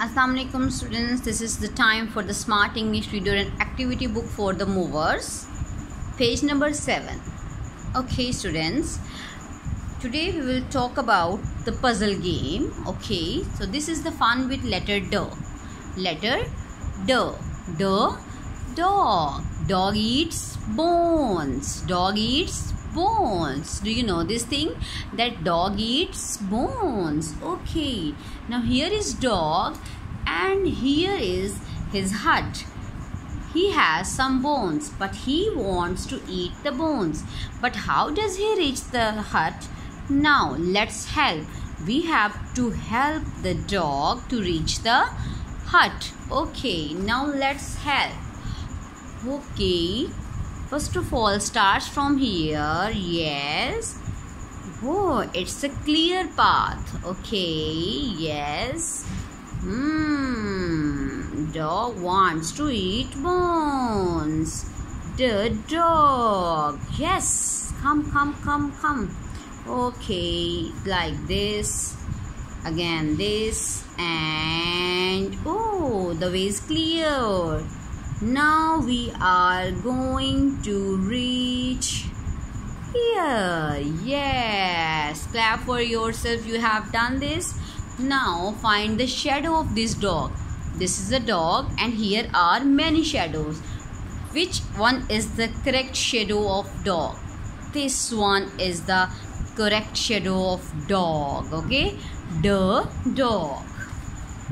Assalamu alaikum students, this is the time for the Smart English Reader and Activity Book for the Movers, page number 7. Okay students, today we will talk about the puzzle game. Okay, so this is the fun with letter D. Letter D. D. Dog. Dog eats bones. Dog eats bones. Do you know this thing? That dog eats bones. Okay, now here is dog and here is his hut. He has some bones, but he wants to eat the bones. But how does he reach the hut? Now let's help. We have to help the dog to reach the hut. Okay, now let's help. Okay, first of all, starts from here. Yes. Oh, it's a clear path. Okay, yes. Dog wants to eat bones. The dog. Yes. Come. Okay, like this. Again this. And oh, the way is clear. Now we are going to reach here. Yes. Clap for yourself. You have done this. Now find the shadow of this dog. This is a dog and here are many shadows. Which one is the correct shadow of dog? This one is the correct shadow of dog. Okay. The dog.